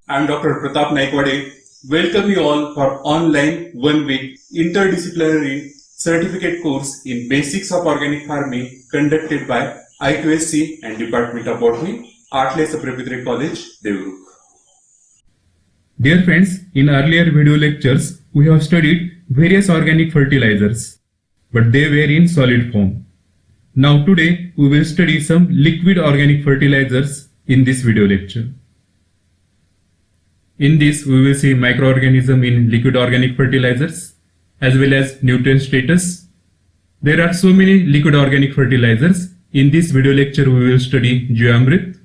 I'm Dr. Pratap Naikwade. Welcome you all for online 1 week interdisciplinary certificate course in Basics of Organic Farming conducted by IQSC and Department of Botany, Artles Preparatory College, Devruk. Dear friends, in earlier video lectures, we have studied various organic fertilizers, but they were in solid form. Now today, we will study some liquid organic fertilizers in this video lecture. In this, we will see microorganism in liquid organic fertilizers, as well as nutrient status. There are so many liquid organic fertilizers. In this video lecture, we will study Jivamrit,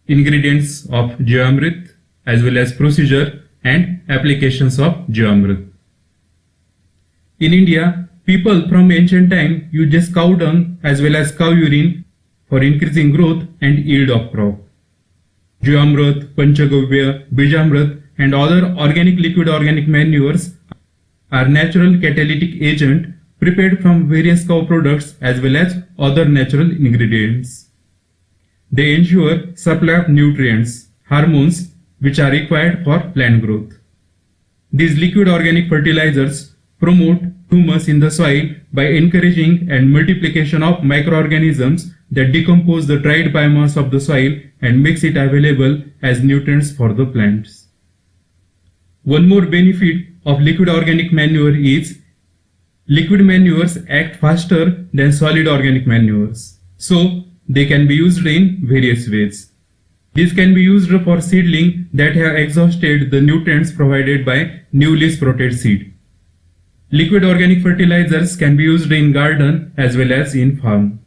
ingredients of Jivamrit, as well as procedure and applications of Jivamrit. In India, people from ancient time used cow dung as well as cow urine for increasing growth and yield of crop. Jivamrit, Panchagavya, Bijamrit and other organic liquid organic manures are natural catalytic agent prepared from various cow products as well as other natural ingredients. They ensure supply of nutrients, hormones which are required for plant growth. These liquid organic fertilizers promote humus in the soil by encouraging and multiplication of microorganisms that decompose the dried biomass of the soil and makes it available as nutrients for the plants. One more benefit of liquid organic manure is liquid manures act faster than solid organic manures, so they can be used in various ways. These can be used for seedling that have exhausted the nutrients provided by newly sprouted seed. Liquid organic fertilizers can be used in garden as well as in farm.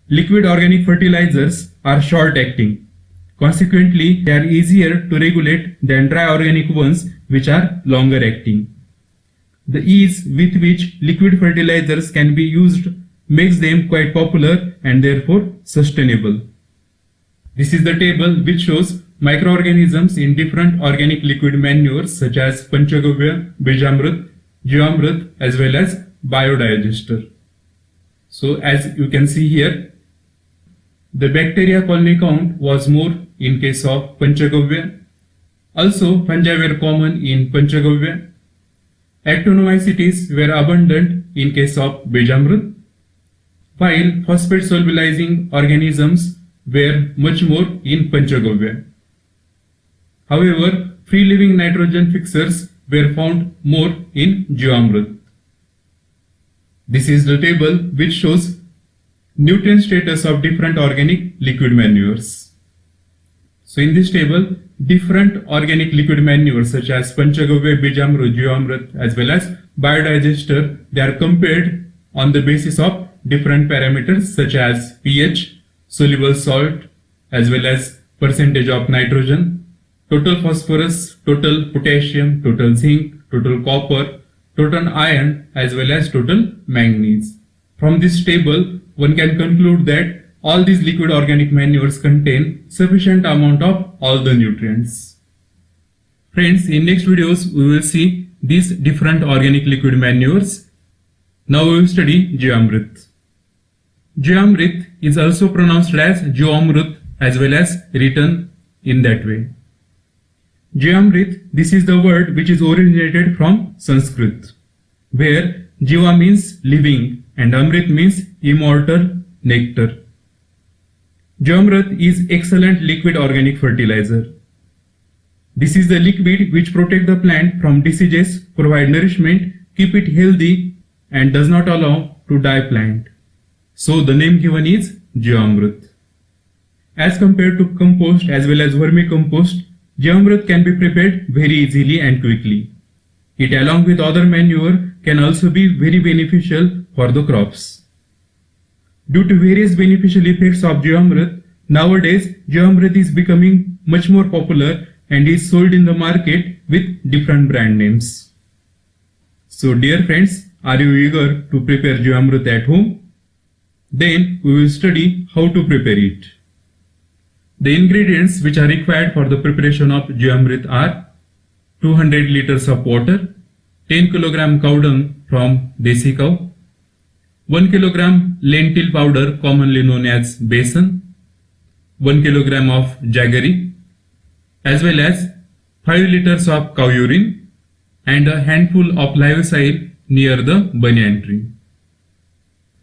Liquid organic fertilizers are short-acting. Consequently, they are easier to regulate than dry organic ones which are longer-acting. The ease with which liquid fertilizers can be used makes them quite popular and therefore sustainable. This is the table which shows microorganisms in different organic liquid manures such as Panchagavya, Bijamrit, Jivamrit as well as biodigester. So as you can see here, the bacteria colony count was more in case of Panchagavya. Also fungi were common in Panchagavya. Actinomycetes were abundant in case of Bijamrit, while phosphate solubilizing organisms were much more in Panchagavya. However, free-living nitrogen fixers were found more in Jivamrit. This is the table which shows nutrient status of different organic liquid manures. So in this table, different organic liquid manures such as Panchagavya, Bijamrit, Jivamrit as well as biodigester, they are compared on the basis of different parameters such as pH, soluble salt as well as percentage of nitrogen, total phosphorus, total potassium, total zinc, total copper, total iron as well as total manganese. From this table, one can conclude that all these liquid organic manures contain sufficient amount of all the nutrients. Friends, in next videos we will see these different organic liquid manures. Now we will study Jivamrit. Jivamrit is also pronounced as Jivamrit as well as written in that way. Jivamrit, this is the word which is originated from Sanskrit, where Jiva means living and Amrit means immortal nectar. Jivamrit is excellent liquid organic fertilizer. This is the liquid which protects the plant from diseases, provide nourishment, keep it healthy and does not allow to die plant. So the name given is Jivamrit. As compared to compost as well as vermicompost, Jivamrit can be prepared very easily and quickly. It along with other manure can also be very beneficial for the crops. Due to various beneficial effects of Jivamrit, nowadays Jivamrit is becoming much more popular and is sold in the market with different brand names. So dear friends, are you eager to prepare Jivamrit at home? Then we will study how to prepare it. The ingredients which are required for the preparation of Jivamrit are 200 liters of water, 10 kg cow dung from desi cow, 1 kg lentil powder commonly known as besan, 1 kg of jaggery, as well as 5 liters of cow urine and a handful of live soil near the banyan tree.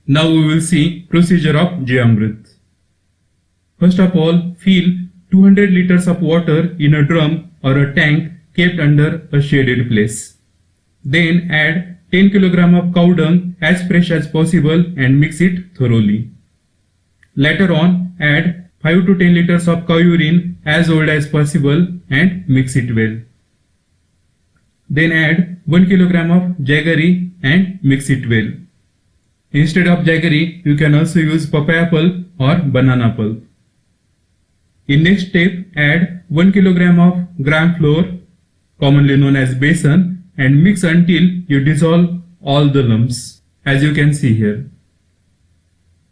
Now we will see procedure of Jivamrit. First of all, fill 200 liters of water in a drum or a tank kept under a shaded place. Then add 10 kg of cow dung as fresh as possible and mix it thoroughly. Later on, add 5 to 10 liters of cow urine as old as possible and mix it well. Then add 1 kg of jaggery and mix it well. Instead of jaggery, you can also use papaya pulp or banana pulp. In next step, add 1 kg of gram flour, commonly known as besan, and mix until you dissolve all the lumps, as you can see here.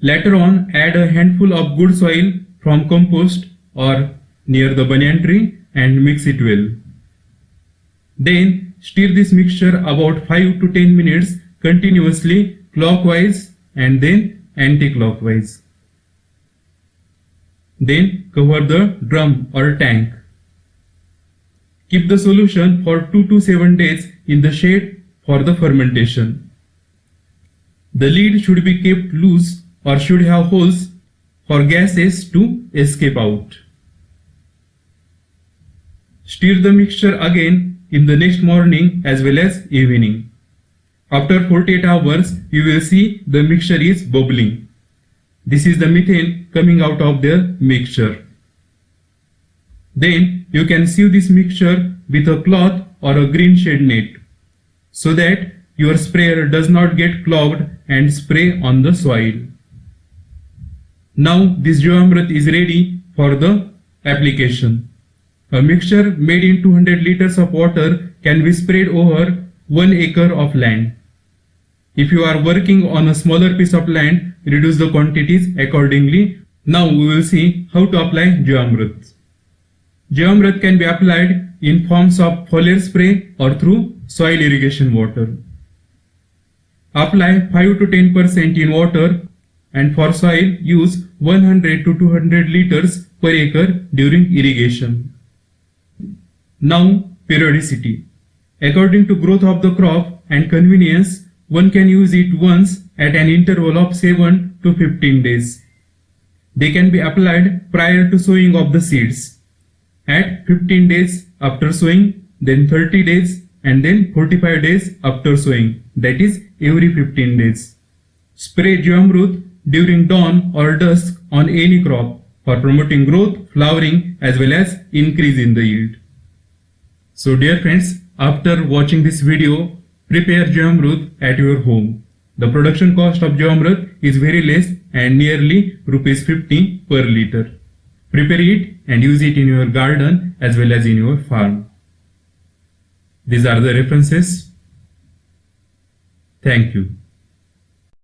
Later on, add a handful of good soil from compost or near the banyan tree and mix it well. Then stir this mixture about 5 to 10 minutes continuously clockwise and then anti-clockwise. Then cover the drum or tank. Keep the solution for 2 to 7 days in the shade for the fermentation. The lid should be kept loose or should have holes for gases to escape out. Stir the mixture again in the next morning as well as evening. After 48 hours, you will see the mixture is bubbling. This is the methane coming out of the mixture. Then you can sieve this mixture with a cloth or a green shade net so that your sprayer does not get clogged and spray on the soil. Now this Jivamrit is ready for the application. A mixture made in 200 liters of water can be sprayed over 1 acre of land. If you are working on a smaller piece of land, reduce the quantities accordingly. Now we will see how to apply Jivamrit. Jivamrit can be applied in forms of foliar spray or through soil irrigation water. Apply 5 to 10% in water, and for soil use 100 to 200 liters per acre during irrigation. Now periodicity. According to growth of the crop and convenience, one can use it once at an interval of 7 to 15 days. They can be applied prior to sowing of the seeds, at 15 days after sowing, then 30 days and then 45 days after sowing, that is every 15 days. Spray Jivamrit during dawn or dusk on any crop for promoting growth, flowering as well as increase in the yield. So dear friends, after watching this video, prepare Jivamrit at your home. The production cost of Jivamrit is very less and nearly rupees 50 per liter. Prepare it and use it in your garden as well as in your farm. These are the references. Thank you.